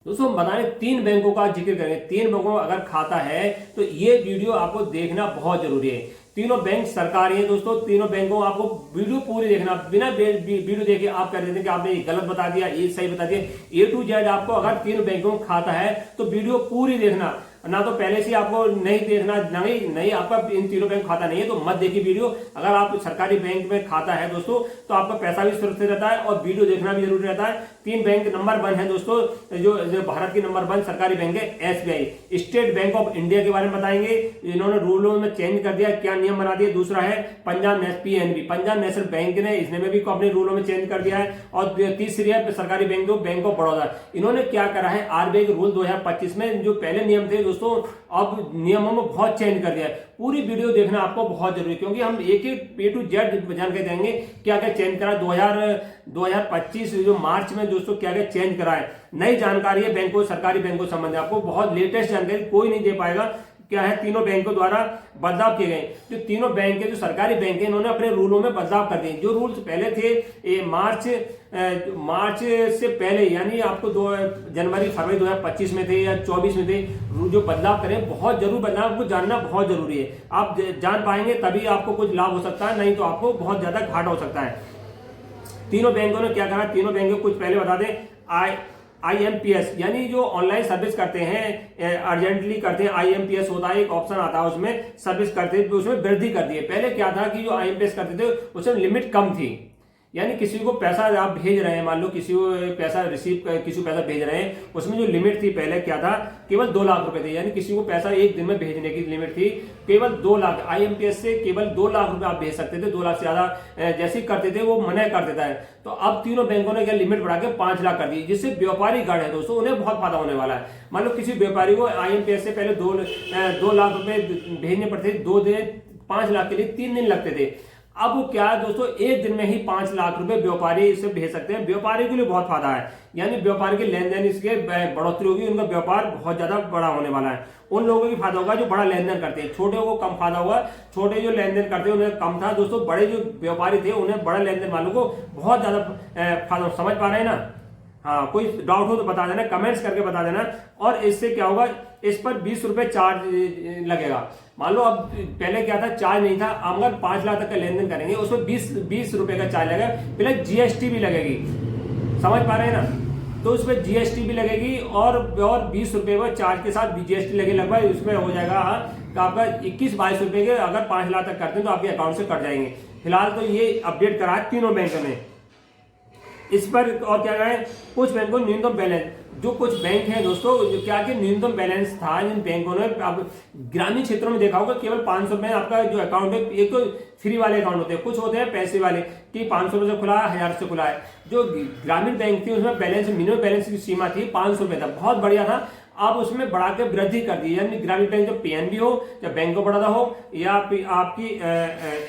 दोस्तों हम बता रहे 3 बैंकों का जिक्र करेंगे। 3 बैंकों में अगर खाता है तो ये वीडियो आपको देखना बहुत जरूरी है। तीनों बैंक सरकारी है दोस्तों। तीनों बैंकों आपको वीडियो पूरी देखना, बिना वीडियो देखे आप कह देते हैं कि आपने ये गलत बता दिया, ये सही बता दिया। A to Z आपको अगर 3 बैंकों में खाता है तो वीडियो पूरी देखना, ना तो पहले से आपको नहीं देखना, नहीं आपका इन तीनों बैंक खाता नहीं है तो मत देखिए वीडियो। अगर आप सरकारी बैंक में खाता है दोस्तों तो आपका पैसा भी सुरक्षित रहता है और वीडियो देखना भी जरूरी रहता है। 3 बैंक नंबर 1 है दोस्तों, जो भारत की नंबर 1 सरकारी बैंक है SBI। State bank of India के बारे में बताएंगे, इन्होंने रूलों में चेंज कर दिया, क्या नियम बना दिया। दूसरा है Punjab PNB, Punjab national bank ने इसने में भी अपने रूलों में चेंज कर दिया है। और तीसरी है सरकारी बैंक बैंक ऑफ बड़ौदा। इन्होंने क्या करा है, RBI के रूल 2025 में जो पहले नियम थे दोस्तों अब नियमों में बहुत चेंज कर दिया है। पूरी वीडियो देखना आपको बहुत जरूरी है, क्योंकि हम एक A to Z जान के देंगे क्या क्या चेंज करा 2025 जो मार्च में दोस्तों क्या क्या चेंज करा है। नई जानकारी है बैंकों, सरकारी बैंकों संबंधी, आपको बहुत लेटेस्ट जानकारी कोई नहीं दे पाएगा। क्या है, तीनों बैंकों द्वारा बदलाव किए गए। जो तीनों बैंक है, जो सरकारी बैंक है, इन्होंने अपने रूलों में बदलाव कर दिए। जो रूल्स पहले थे मार्च से पहले, यानी आपको जनवरी फरवरी 2025 में थे या 24 में थे, जो बदलाव करें बहुत जरूर, बदलाव आपको जानना बहुत जरूरी है। आप जान पाएंगे तभी आपको कुछ लाभ हो सकता है, नहीं तो आपको बहुत ज्यादा घाटा हो सकता है। तीनों बैंकों ने क्या करा, तीनों बैंकों कुछ पहले बता दें, IMPS यानी जो ऑनलाइन सर्विस करते हैं, अर्जेंटली करते हैं, IMPS होता है, एक ऑप्शन आता है उसमें सर्विस करते हैं, उसमें वृद्धि कर दी है। पहले क्या था कि जो IMPS करते थे उसमें लिमिट कम थी, यानी किसी को पैसा आप भेज रहे हैं, मान लो किसी को पैसा किसी को पैसा भेज रहे हैं, उसमें जो लिमिट थी पहले क्या था, केवल 2 लाख रुपए थे, यानी किसी को पैसा एक दिन में भेजने की लिमिट थी केवल 2 लाख। IMPS से केवल 2 लाख रुपए आप भेज सकते थे, 2 लाख से ज्यादा जैसे करते थे वो मना कर देता है। तो अब तीनों बैंकों ने क्या लिमिट बढ़ा के 5 लाख कर दी, जिससे व्यापारी गण है दोस्तों उन्हें बहुत फायदा होने वाला है। मान लो किसी व्यापारी को IMPS से पहले 2 लाख रुपए भेजने पड़ते थे, 2 दिन 5 लाख के लिए 3 दिन लगते थे। अब क्या है दोस्तों, एक दिन में ही 5 लाख रुपए व्यापारी इसे भेज सकते हैं। व्यापारी के लिए बहुत फायदा है, यानी व्यापारी के लेन देन इसके बढ़ोतरी होगी, उनका व्यापार बहुत ज्यादा बड़ा होने वाला है। उन लोगों की फायदा होगा जो बड़ा लेन देन करते हैं, छोटे को कम फायदा होगा। छोटे जो लेन देन करते हैं उन्हें कम था दोस्तों, बड़े जो व्यापारी थे उन्हें बड़ा लेन देन वालों को बहुत ज्यादा फायदा। समझ पा रहे हैं ना? हाँ, कोई डाउट हो तो बता देना, कमेंट्स करके बता देना। और इससे क्या होगा, इस पर 20 रुपए चार्ज लगेगा। मान लो अब पहले क्या था, चार्ज नहीं था, अगर 5 लाख तक का लेन देन करेंगे उसमें 20 रुपए का चार्ज लगेगा, प्लस GST भी लगेगी। समझ पा रहे हैं ना? तो उसमें GST भी लगेगी और 20 रुपए का चार्ज के साथ GST लगे, लगभग उसमें हो जाएगा आपका 21-22 रुपए के। अगर 5 लाख तक करते हैं तो आपके अकाउंट से कट जाएंगे। फिलहाल तो ये अपडेट करा है तीनों बैंकों ने इस पर। और क्या है, कुछ बैंकों न्यूनतम बैलेंस, जो कुछ बैंक हैं दोस्तों क्या कि न्यूनतम बैलेंस था जिन बैंकों ने, अब ग्रामीण क्षेत्रों में देखा होगा केवल 500 में आपका जो अकाउंट है, एक तो फ्री वाले अकाउंट होते हैं, कुछ होते हैं पैसे वाले कि 500 रुपए से खुला है, 1000 से खुला है। जो ग्रामीण बैंक थी उसमें बैलेंस, मिनिमम बैलेंस की सीमा थी 500 रुपए था, बहुत बढ़िया था। अब उसमें बढ़ा के वृद्धि कर दी, यानी ग्रामीण बैंक जो PNB हो या बैंक ऑफ बड़ौदा हो या आपकी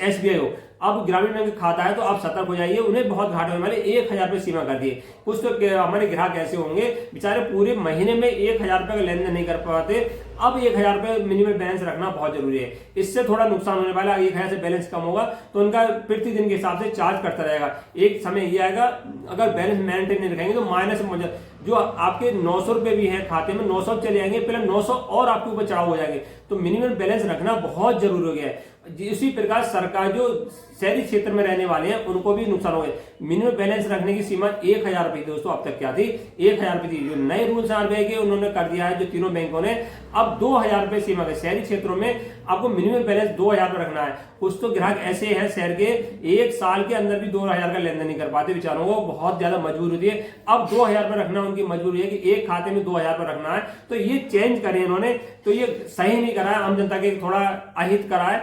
SBI हो, अब ग्रामीण बैंक खाता है तो आप सतर्क हो जाइए, उन्हें बहुत घाटे होने वाले। 1000 रुपए सीमा कर दिए। कुछ तो हमारे ग्राहक ऐसे होंगे बेचारे पूरे महीने में 1000 रुपए का लेन देन नहीं कर पाते। अब 1000 रुपए मिनिमम बैलेंस रखना बहुत जरूरी है, इससे थोड़ा नुकसान होने वाला। 1000 से बैलेंस कम होगा तो उनका प्रतिदिन के हिसाब से चार्ज करता रहेगा। एक समय ये आएगा अगर बैलेंस मेंटेन नहीं रखेंगे तो माइनस में जो आपके 900 रुपए भी है खाते में, 900 चले जाएंगे, पहले 900 और आपके ऊपर चढ़ाव हो जाएंगे। तो मिनिमम बैलेंस रखना बहुत जरूरी हो गया है। इसी प्रकार सरकार जो शहरी क्षेत्र में रहने वाले हैं उनको भी नुकसान हो गया। मिनिमम बैलेंस रखने की सीमा 1000 रुपए थी दोस्तों, अब तक क्या थी, 1000 रुपए थी। जो नए रूल्स RBI के उन्होंने कर दिया है जो तीनों बैंकों ने, अब 2000 रुपए सीमा है। शहरी क्षेत्रों में आपको मिनिमम बैलेंस 2000 रुपए रखना है। कुछ तो ग्राहक ऐसे हैं शहर के, 1 साल के अंदर भी 2000 का लेन देन नहीं कर पाते, बेचारों को बहुत ज्यादा मजबूरी होती है। अब 2000 रुपए रखना उनकी मजबूरी है कि एक खाते में 2000 रुपए रखना है। तो ये चेंज करें इन्होंने, तो ये सही नहीं करा है, आम जनता के थोड़ा अहित करा है,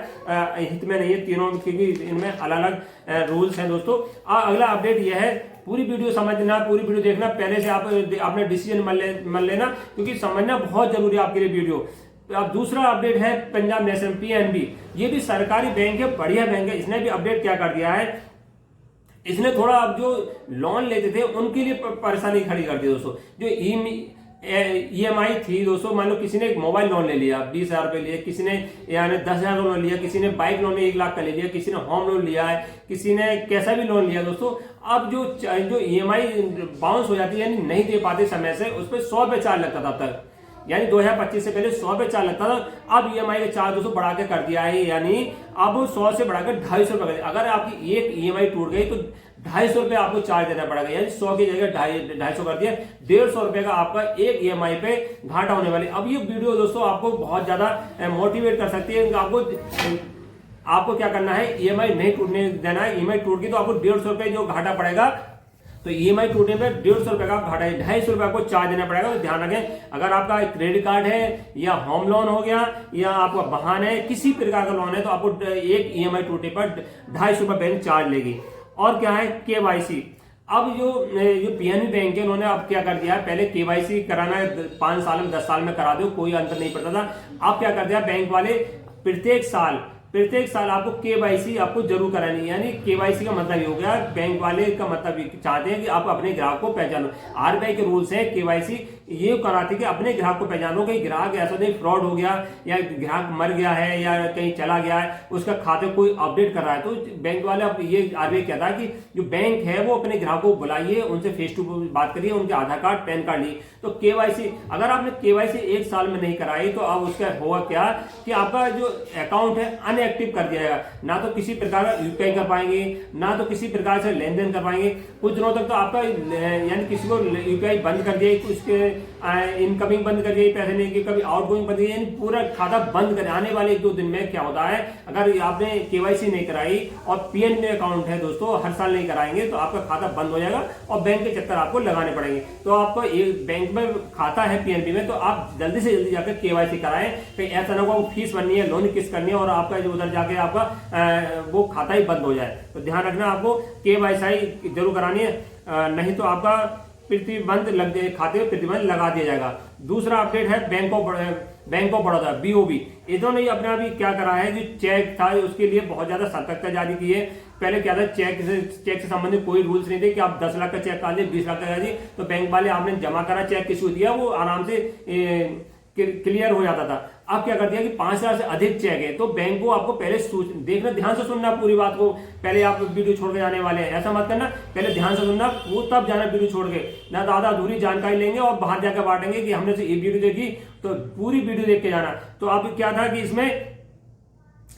हित में नहीं है तीनों, क्योंकि इनमें अलग अलग रूल्स हैं दोस्तों। अगला अपडेट यह है, पूरी वीडियो समझना, पूरी वीडियो देखना, पहले से आप अपने डिसीजन मन लेना, क्योंकि समझना बहुत जरूरी है आपके लिए वीडियो। अब दूसरा अपडेट है पंजाब नेशनल PNB, ये भी सरकारी बैंक है, बढ़िया बैंक है। इसने भी अपडेट क्या कर दिया है, इसने थोड़ा अब जो लोन लेते थे उनके लिए परेशानी खड़ी कर दी दोस्तों। जो EMI थी दोस्तों, मान लो किसी ने मोबाइल लोन ले लिया 20,000 रुपए लिए, किसी ने यानी 10,000 लोन लिया, किसी ने बाइक लोन 1 लाख का ले लिया, किसी ने होम लोन लिया है, किसी ने कैसा भी लोन लिया दोस्तों। अब जो EMI बाउंस हो जाती है यानी नहीं दे पाते समय से, उस पर 100 रुपए चार्ज लगता था अब तक, यानी 2025 से पहले 100 रुपए चार्ज लगता था। अब EMI का चार्ज दोस्तों बढ़ा के कर दिया है, यानी अब 100 से बढ़ाकर 250 रुपए। अगर आपकी एक EMI टूट गई तो 250 रुपए आपको चार्ज देना पड़ेगा, यानी 100 की जगह 250 कर दिया, 150 रुपए का आपका एक EMI पे घाटा होने वाली। अब ये वीडियो दोस्तों आपको बहुत ज्यादा मोटिवेट कर सकती है। आपको क्या करना है, EMI नहीं टूटने देना है। EMI टूट गई तो आपको 150 रुपए जो घाटा पड़ेगा, तो EMI टूटने पे 150 रुपए का घाटा है, 250 रुपए आपको चार्ज देना पड़ेगा। तो ध्यान रखें, अगर आपका क्रेडिट कार्ड है या होम लोन हो गया या आपका वाहन है, किसी प्रकार का लोन है, तो आपको एक EMI टूटने पर 250 रुपए बैंक चार्ज लेगी। और क्या है, KYC। अब जो PNB बैंक है, उन्होंने अब क्या कर दिया है, पहले KYC कराना 5 साल में 10 साल में करा दो, कोई अंतर नहीं पड़ता था। अब क्या कर दिया बैंक वाले, प्रत्येक साल आपको KYC आपको जरूर करानी है। यानी KYC का मतलब ये हो गया, बैंक वाले का मतलब चाहते हैं कि आप अपने ग्राहक को पहचानो। RBI के रूल्स है, KYC ये कराते कि अपने ग्राहक को पहचानो, कहीं ग्राहक ऐसा नहीं फ्रॉड हो गया या ग्राहक मर गया है या कहीं चला गया है, उसका खाते कोई अपडेट कर रहा है, तो बैंक वाले अब ये RBI कहता है कि जो बैंक है वो अपने ग्राहकों को बुलाइए, उनसे फेस टू फेस बात करिए, उनके आधार कार्ड पैन कार्ड लिए। तो KYC अगर आपने KYC 1 साल में नहीं कराई तो अब उसका होगा क्या कि आपका जो अकाउंट है अनएक्टिव कर दिया जाएगा। ना तो किसी प्रकार का UPI कर पाएंगे, ना तो किसी प्रकार से लेन देन कर पाएंगे। कुछ दिनों तक तो आपका यानी किसी को UPI बंद कर दिया, उसके इनकमिंग बंद कर दिया, पैसे नहीं, कभी आउटगोइंग बंद, यानी पूरा खाता बंद कर। आने वाले 1-2 दिन में क्या होता है, अगर आपने KYC नहीं कराई और PNB अकाउंट है दोस्तों, हर साल नहीं कराएंगे तो आपका खाता बंद हो जाएगा और बैंक के चक्कर आपको लगाने पड़ेंगे। तो आपको एक बैंक में खाता है PNB में, तो आप जल्दी से जल्दी जाकर KYC कराएं, कहीं ऐसा ना हो फीस भरनी है, लोन किस्त करनी है और आपका जो उधर जाके आपका वो खाता ही बंद हो जाए। तो ध्यान रखना, आपको KYC जरूर करानी है, नहीं तो आपका प्रतिबंध खाते में प्रतिबंध लगा दिया जाएगा। दूसरा अपडेट है बैंक ऑफ बड़ौदा BOB, इन्होंने अपना भी क्या करा है, जो चेक था उसके लिए बहुत ज्यादा सतर्कता जारी की है। पहले क्या था, चेक से संबंधित कोई रूल्स नहीं थे कि आप 10 लाख का चेक काट 20 लाख का, तो बैंक वाले आपने जमा करा, चेक किसी को दिया, वो आराम से क्लियर हो जाता था। अब क्या कर दिया कि 5 लाख से अधिक चेक है तो बैंक को आपको पहले देखना, ध्यान से सुनना पूरी बात को। पहले आप वीडियो छोड़ के जाने वाले हैं, ऐसा मत करना, पहले ध्यान से सुनना, वो तब जाना वीडियो छोड़ के, ना ज्यादा अधूरी जानकारी लेंगे और बाहर जाकर बांटेंगे कि हमने ये वीडियो देखी, तो पूरी वीडियो देख के जाना। तो अब क्या था कि इसमें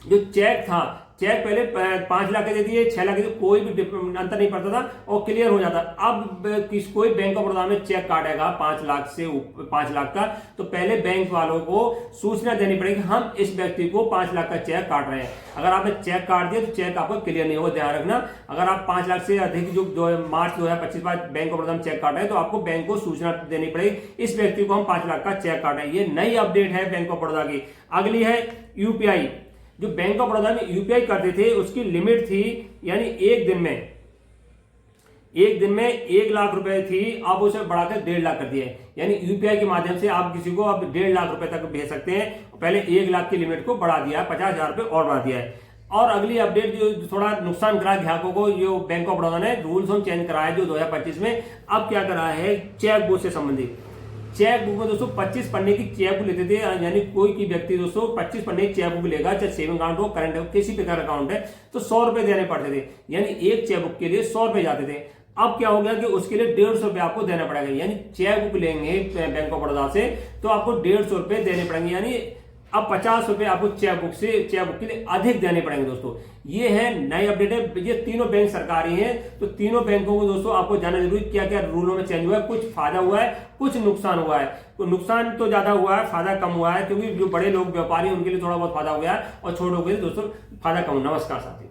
जो चेक था, चेक पहले 5 लाख के दे दिए, 6 लाख के, कोई भी अंतर नहीं पड़ता था और क्लियर हो जाता। अब कोई बैंक ऑफ बड़ौदा में चेक काटेगा 5 लाख का, तो पहले बैंक वालों को सूचना देनी पड़ेगी, हम इस व्यक्ति को 5 लाख का चेक काट रहे हैं। अगर आपने चेक काट दिया तो चेक आपको क्लियर नहीं होगा, ध्यान रखना। अगर आप 5 लाख से अधिक जो मार्च 2025 बाद बैंक ऑफ बड़ौदा में चेक काट रहे हैं, तो आपको बैंक को सूचना देनी पड़ेगी, इस व्यक्ति को हम 5 लाख का चेक काट रहे हैं। ये नई अपडेट है बैंक ऑफ बड़ौदा की। अगली है UPI। जो बैंक ऑफ बड़ौदा में UPI करते थे उसकी लिमिट थी, यानी एक दिन में 1 लाख रुपए थी, अब उसे बढ़ाकर 1.5 लाख कर दिया है। यानी UPI के माध्यम से आप किसी को अब 1.5 लाख रुपए तक भेज सकते हैं। पहले 1 लाख की लिमिट को बढ़ा दिया है, 50,000 रुपए और बढ़ा दिया है। और अगली अपडेट जो थोड़ा नुकसान करा ग्राहकों को, जो बैंक ऑफ बड़ौदा ने रूल्स हम चेंज कराया जो 2025 में। अब क्या करा है, चेक बुक से संबंधित। चेक बुक में दोस्तों 25 पन्ने की चेक बुक लेते थे, यानी कोई की व्यक्ति दोस्तों 25 पन्ने की चेक बुक लेगा, चाहे सेविंग अकाउंट हो, करंट हो, किसी प्रकार अकाउंट है, तो 100 रुपए देने पड़ते थे, यानी एक चेक बुक के लिए 100 रुपए जाते थे। अब क्या हो गया कि उसके लिए 150 रुपए आपको देना पड़ेगा, यानी चेक बुक लेंगे बैंक ऑफ बड़ौदा से तो आपको 150 रुपए देने पड़ेंगे, यानी अब 50 रुपए आपको चेक बुक के लिए अधिक देने पड़ेंगे दोस्तों। ये है नई अपडेट है। ये तीनों बैंक सरकारी हैं, तो तीनों बैंकों को दोस्तों आपको जानना जरूरी, क्या क्या रूलों में चेंज हुआ है, कुछ फायदा हुआ है, कुछ नुकसान हुआ है। तो नुकसान तो ज्यादा हुआ है, फायदा कम हुआ है, क्योंकि जो बड़े लोग व्यापारी उनके लिए थोड़ा बहुत फायदा हुआ है और छोटों के लिए दोस्तों फायदा कम। नमस्कार साथियों।